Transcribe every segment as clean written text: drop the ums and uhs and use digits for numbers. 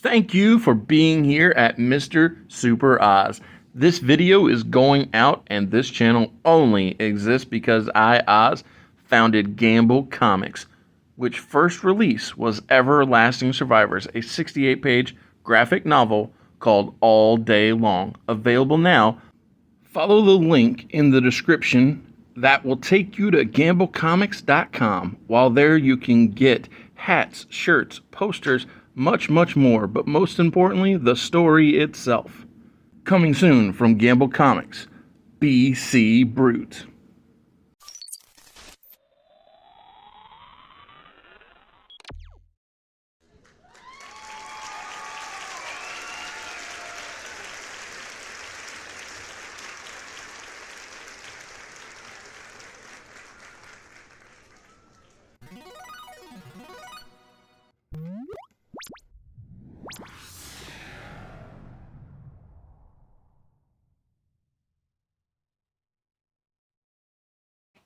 Thank you for being here at Mr. Super Oz. This video is going out, and this channel only exists because I, Oz, founded Gamble Comics, which first release was Everlasting Survivors, a 68-page graphic novel called All Day Long. Available now. Follow the link in the description that will take you to gamblecomics.com. While there, you can get hats, shirts, posters, much more, but most importantly, the story itself. Coming soon from Gamble Comics, BC Brute.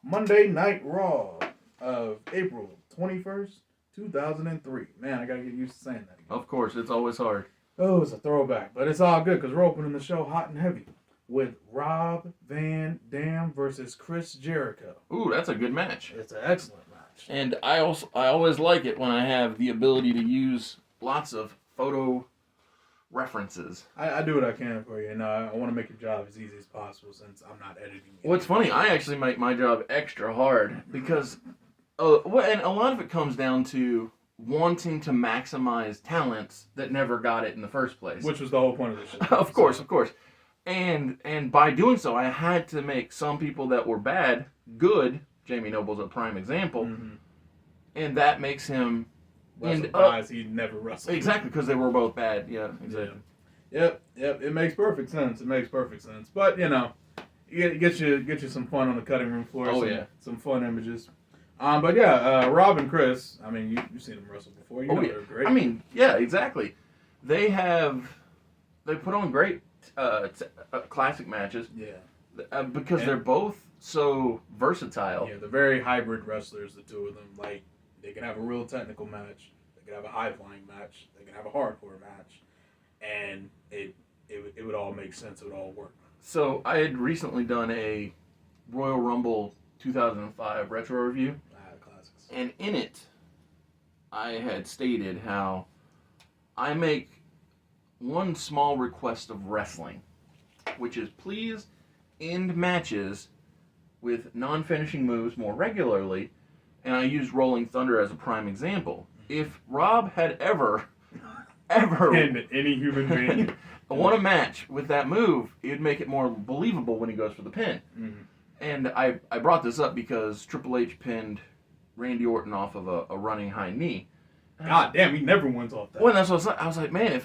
Monday Night Raw of April 21st, 2003. Man, I gotta get used to saying that again. Of course, it's always hard. Oh, it's a throwback, but it's all good because we're opening the show hot and heavy with Rob Van Dam versus Chris Jericho. Ooh, that's a good match. It's an excellent match. And I always like it when I have the ability to use lots of photo references. I do what I can for you, and I want to make your job as easy as possible since I'm not editing it. What's funny, I actually make my job extra hard because, and a lot of it comes down to wanting to maximize talents that never got it in the first place. Which was the whole point of the show. Of course. And by doing so, I had to make some people that were bad good. Jamie Noble's a prime example, and that makes him. And guys he never wrestled. Exactly, because they were both bad. Yeah, exactly. Yep. It makes perfect sense. But get you some fun on the cutting room floor. Some fun images. Rob and Chris. I mean, you've seen them wrestle before. You know they're great. I mean, yeah, exactly. They put on great classic matches. Yeah. Because they're both so versatile. Yeah, they're very hybrid wrestlers. The two of them, like. They can have a real technical match. They can have a high-flying match. They can have a hardcore match. And it would all make sense. It would all work. So I had recently done a Royal Rumble 2005 retro review. Classics. And in it, I had stated how I make one small request of wrestling, which is please end matches with non-finishing moves more regularly. And I used Rolling Thunder as a prime example. If Rob had ever and any human being won a match with that move, it would make it more believable when he goes for the pin. And I brought this up because Triple H pinned Randy Orton off of a running high knee. God damn, he never wins off that. Well, that's what I was like, man,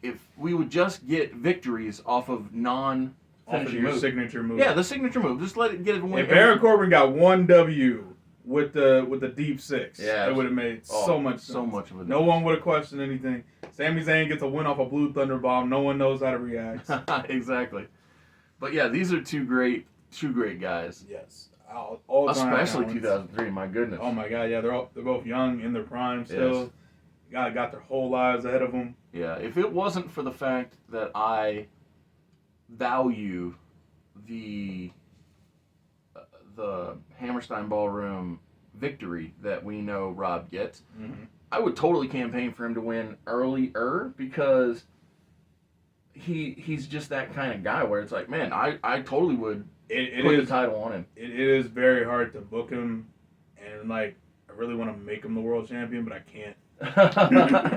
if we would just get victories off of non-finishing moves. Signature move. Yeah, the signature move. Just let it get everyone. If Baron Corbin got one W with the deep six, it would have made so much sense. So much of a difference. No one would have questioned anything. Sami Zayn gets a win off a Blue Thunder Bomb. No one knows how to react. Exactly. But yeah, these are two great guys. Yes. All especially 2003. My goodness. Oh my God. Yeah, they're both young in their prime still. Yes. Got their whole lives ahead of them. Yeah. If it wasn't for the fact that I value the Hammerstein Ballroom victory that we know Rob gets, I would totally campaign for him to win earlier because he's just that kind of guy where it's like, man, I totally would put the title on him. It is very hard to book him, and like I really want to make him the world champion, but I can't.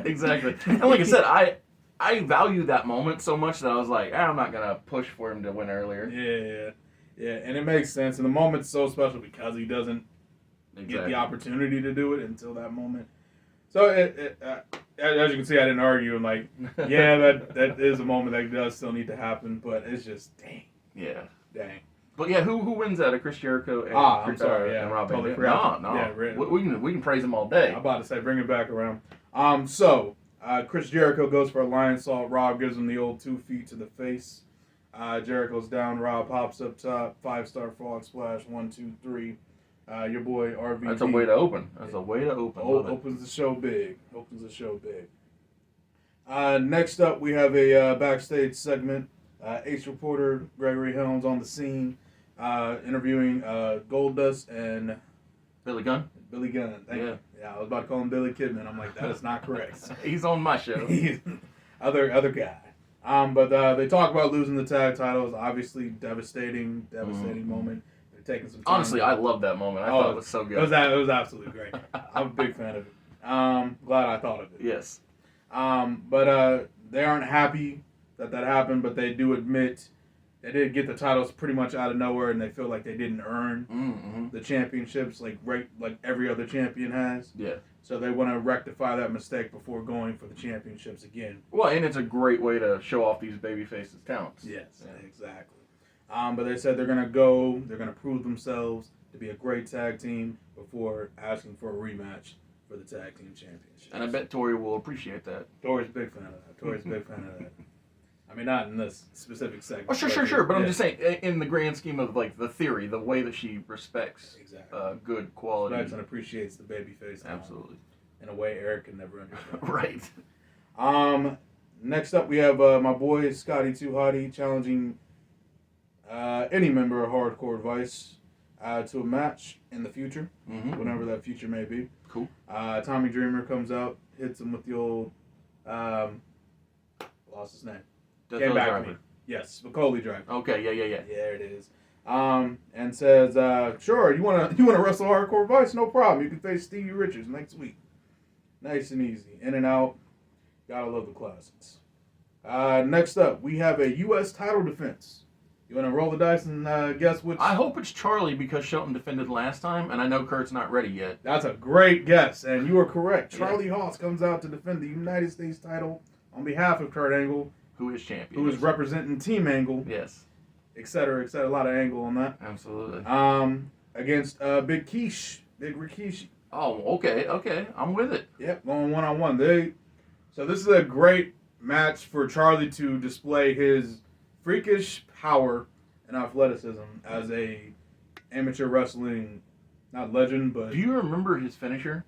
Exactly. And like I said, I value that moment so much that I was like, I'm not gonna push for him to win earlier. Yeah, and it makes sense. And the moment's so special because he doesn't get the opportunity to do it until that moment. So, as you can see, I didn't argue. I'm like, yeah, that is a moment that does still need to happen, but it's just, dang. Yeah. Dang. But yeah, who wins out of Chris Jericho and I'm sorry, and Rob totally Van Dam? No. Yeah, we can praise them all day. I'm about to say, bring it back around. Chris Jericho goes for a lion salt. Rob gives him the old 2 feet to the face. Jericho's down. Rob hops up top. 5-star frog splash. 1, 2, 3. Your boy RVD. That's a way to open. Opens the show big. Next up, we have a backstage segment. Ace reporter Gregory Helms on the scene, interviewing Goldust and Billy Gunn. Billy Gunn. Thank you. Yeah, I was about to call him Billy Kidman. I'm like, that is not correct. He's on my show. other guy. But they talk about losing the tag titles. Obviously, devastating moment. They're taking some time. Honestly, I love that moment. I thought it was so good. It was absolutely great. I'm a big fan of it. Glad I thought of it. Yes. But they aren't happy that happened, but they do admit they did get the titles pretty much out of nowhere, and they feel like they didn't earn the championships like every other champion has. Yeah. So they want to rectify that mistake before going for the championships again. Well, and it's a great way to show off these babyfaces' talents. Yes, exactly. But they said they're going to prove themselves to be a great tag team before asking for a rematch for the tag team championships. And I bet Tori will appreciate that. Tori's a big fan of that. I mean, not in this specific segment. Oh, sure. But I'm just saying, in the grand scheme of like the theory, the way that she respects good quality. Respects and appreciates the babyface. Absolutely. In a way Eric can never understand. Right. Next up, we have my boy Scotty 2 Hotty challenging any member of Hardcore Advice to a match in the future, whenever that future may be. Cool. Tommy Dreamer comes out, hits him with the old, lost his name. Came back to me. Yes, Spicoli Driver. Okay, yeah. Yeah, there it is. And says, sure, you wanna wrestle Hardcore Vice? No problem. You can face Stevie Richards next week. Nice and easy. In and out. Gotta love the classics. Next up, we have a U.S. title defense. You want to roll the dice and guess which? I hope it's Charlie because Shelton defended last time, and I know Kurt's not ready yet. That's a great guess, and you are correct. Charlie Haas comes out to defend the United States title on behalf of Kurt Angle, who is champion, who is representing Team Angle. Yes. Etc. A lot of angle on that. Absolutely. Against Big Rikishi. Oh, okay. I'm with it. Yep, going 1-on-1. So this is a great match for Charlie to display his freakish power and athleticism as a amateur wrestling, not legend, but... Do you remember his finisher?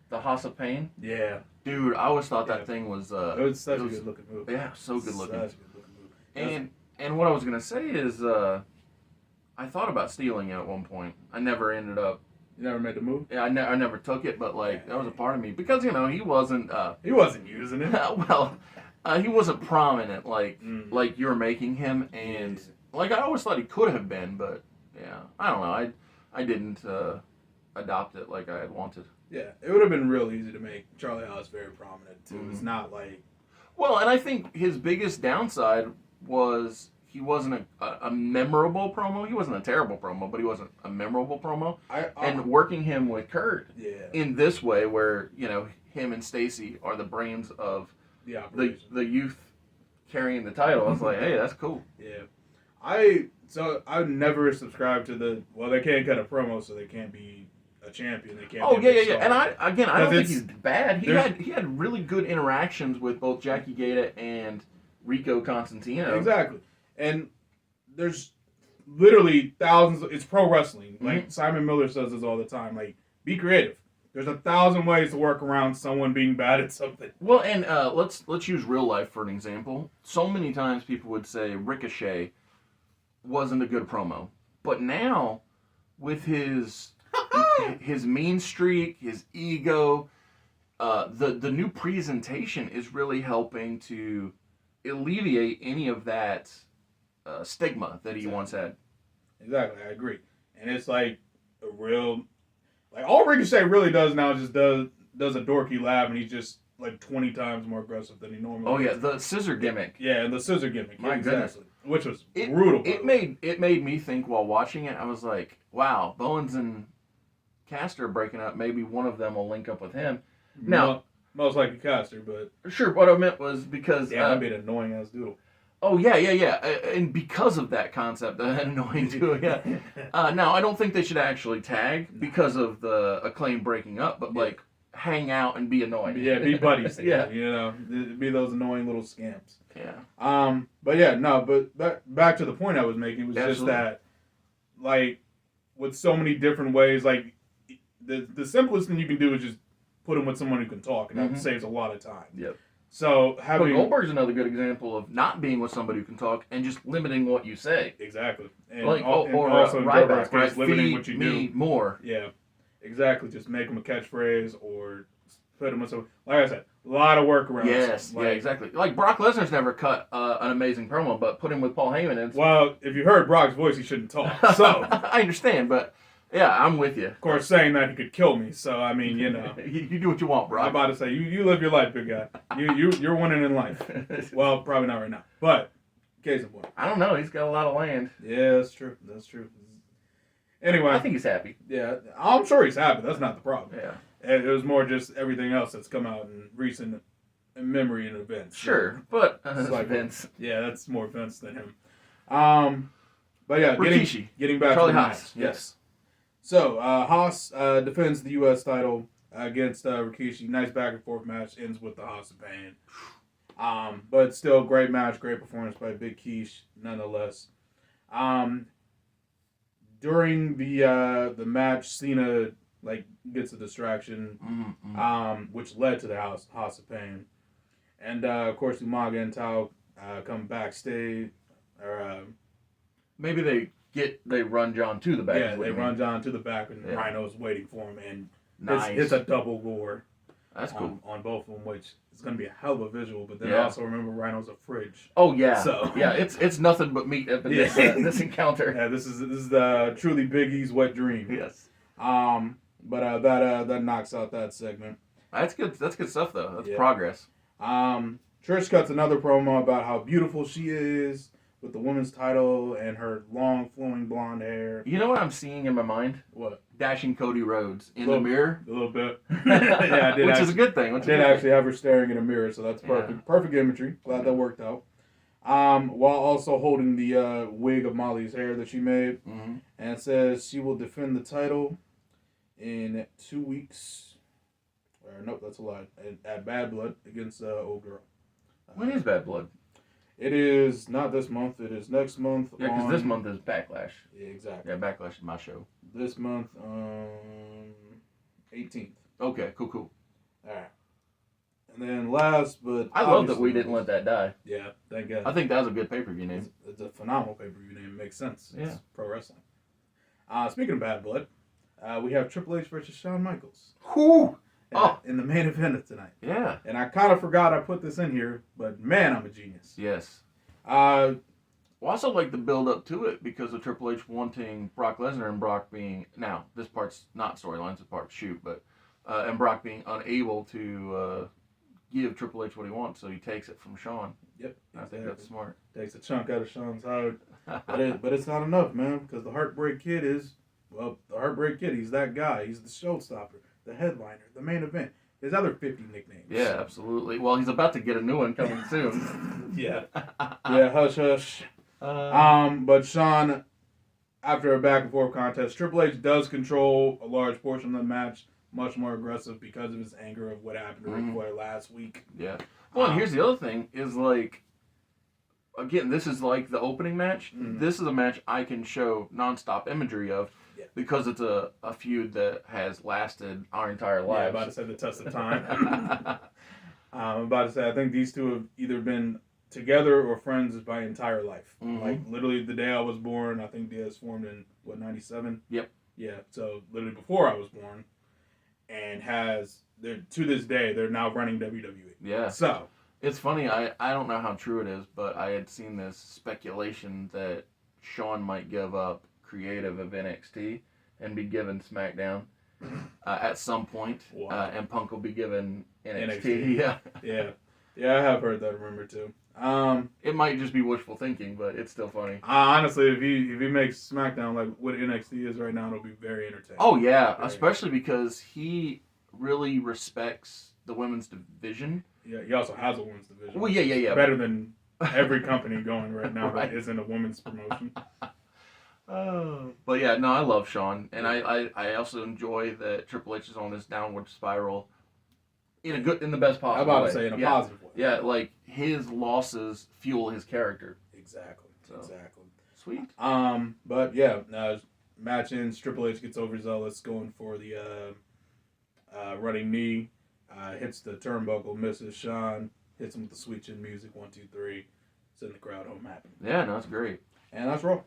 The House of Pain? Yeah. Dude, I always thought that thing was... it was such a good looking move. Yeah, so good looking. Such a good looking move. And what I was going to say is I thought about stealing it at one point. I never ended up... You never made the move? Yeah, I never took it, but that was a part of me. Because, he wasn't... he wasn't using it. Well... he wasn't prominent like you're making him, and I always thought he could have been, but I don't know. I didn't adopt it like I had wanted. Yeah, it would have been real easy to make Charlie Haas very prominent too. It's not like... Well, and I think his biggest downside was he wasn't a memorable promo. He wasn't a terrible promo, but he wasn't a memorable promo. And working him with Kurt in this way, where him and Stacy are the brains of the youth carrying the title. I was like, hey, that's cool. Yeah. I never subscribed to they can't cut a promo, so they can't be a champion. They can't. Oh yeah. And I don't think he's bad. He had really good interactions with both Jackie Gata and Rico Constantino. Exactly. And there's literally thousands. It's pro wrestling. Like Simon Miller says this all the time. Like, be creative. There's 1,000 ways to work around someone being bad at something. Well, and let's use real life for an example. So many times people would say Ricochet wasn't a good promo, but now with his mean streak, his ego, the new presentation is really helping to alleviate any of that stigma that he once had. Exactly, I agree, and it's like a real. Like, all Ricochet really does now is just does a dorky laugh, and he's just, 20 times more aggressive than he normally is. Yeah, the scissor gimmick. Yeah, and the scissor gimmick. My goodness. Which was brutal. It made me think while watching it, I was like, wow, Bowens and Caster breaking up, maybe one of them will link up with him. Now, most likely Caster, but... Sure, what I meant was because... Yeah, that'd be an annoying-ass dude. Oh, yeah. And because of that concept, annoying too, yeah. Now, I don't think they should actually tag because of the Acclaim breaking up, but, hang out and be annoying. Yeah, be buddies. Yeah. Be those annoying little scamps. Yeah. But back to the point I was making was just that, with so many different ways, the simplest thing you can do is just put them with someone who can talk, and that saves a lot of time. Yep. So But having Goldberg's another good example of not being with somebody who can talk and just limiting what you say. exactly, and, Like, and or also in Goldberg's Ryback, case, right? limiting Feed what you me do. more. Yeah, exactly. Just make them a catchphrase or put them in some. Like I said, a lot of workarounds. Yes, yeah, exactly. Like Brock Lesnar's never cut an amazing promo, but put him with Paul Heyman. And well, if you heard Brock's voice, he shouldn't talk. So I understand, but yeah, I'm with you. of course, saying that he could kill me. So I mean, you know, you do what you want, Brock. I'm about to say you live your life, big guy. You're winning in life. Well, probably not right now, but case in point. I don't know. He's got a lot of land. Yeah, that's true. That's true. Anyway, I think he's happy. yeah, I'm sure he's happy. That's not the problem. Yeah. It was more just everything else that's come out in recent memory and events. Sure, but It's like Vince. Yeah, that's more Vince than him. But yeah, Rikishi. getting back Charlie to the Haas. match. Yes. So Haas defends the U.S. title against Rikishi. Nice back and forth match. Ends with the Haas opinion. But still, great match, great performance by Big Keish, nonetheless. During the match, Cena gets a distraction, which led to the House of Pain, and of course Umaga and Tao come backstage, or maybe they run John to the back. yeah, they run John to the back, and Yeah. Rhino's waiting for him, and Nice. it's a double gore. That's cool. On both of them, which is going to be a hell of a visual. But then Yeah. also remember, Rhino's a fridge. Oh yeah. So yeah, it's nothing but meat up in this encounter. Yeah, this is the truly Big E's wet dream. Yes. But that knocks out that segment. That's good. That's good stuff though. That's Yeah. progress. Trish cuts another promo about how beautiful she is with the women's title and her long flowing blonde hair. You know what I'm seeing in my mind? What? Dashing Cody Rhodes in Little- the mirror. A little bit. Yeah, I did. Which is a good thing. I did actually have her staring in a mirror, so that's perfect. Yeah. Perfect imagery. Glad that worked out. While also holding the wig of Molly's hair that she made, Mm-hmm. and it says she will defend the title in 2 weeks. Or nope, that's a lie. At Bad Blood against Old Girl. When is Bad Blood? It is not this month. It is next month. Yeah, because this month is Backlash. Yeah, exactly. Yeah, Backlash is my show. This month, 18th. Okay, cool. All right. And then last, but I love that obviously- we didn't let that die. Yeah, thank God. I think that was a good pay-per-view name. It's a phenomenal pay-per-view name. It makes sense. It's Yeah. pro wrestling. Speaking of Bad Blood, we have Triple H versus Shawn Michaels. Whoo! In the main event of tonight. Yeah. And I kind of forgot I put this in here, but man, I'm a genius. Yes. Uh, Well, I also like the build-up to it because of Triple H wanting Brock Lesnar and Brock being... Now, this part's not storylines, this part's shoot, but... and Brock being unable to give Triple H what he wants, so he takes it from Shawn. Yep. I think that's smart. Takes a chunk out of Shawn's heart. But it's not enough, man, because the Heartbreak Kid is... Well, the Heartbreak Kid, he's that guy. He's the showstopper, the headliner, the main event. His other 50 nicknames. Yeah, absolutely. Well, he's about to get a new one coming soon. Yeah. Yeah, hush, hush. But Shawn, after a back and forth contest, Triple H does control a large portion of the match, much more aggressive because of his anger of what happened to Ric Flair last week. Yeah. Well, and here's the other thing is like, again, this is like the opening match. This is a match I can show nonstop imagery of because it's a feud that has lasted our entire Yeah, lives. about to say the test of time. I'm about to say, I think these two have either been together or friends my entire life. Like, literally the day I was born, I think Diaz formed in, 97? Yep. Yeah, so literally before I was born. And to this day, they're now running WWE. Yeah. So. It's funny, I don't know how true it is, but I had seen this speculation that Shawn might give up creative of NXT and be given SmackDown at some point. Wow. And Punk will be given NXT. Yeah. Yeah, I have heard that rumor too. It might just be wishful thinking, but it's still funny. Honestly, if he makes SmackDown like what NXT is right now, it'll be very entertaining. Oh yeah, especially because he really respects the women's division. Yeah, he also has a women's division. Well, yeah. Better than every company going right now Right. that isn't a women's promotion. But yeah, no, I love Shawn, and I also enjoy that Triple H is on this downward spiral in the best possible way. I'm about to say in a positive way. Yeah, like his losses fuel his character. Exactly. Sweet. But yeah, match ends. Triple H gets overzealous, going for the running knee. Hits the turnbuckle, misses Shawn. hits him with the sweet chin music, 1, 2, 3, send the crowd home happy. Yeah, no, that's great. And that's Raw.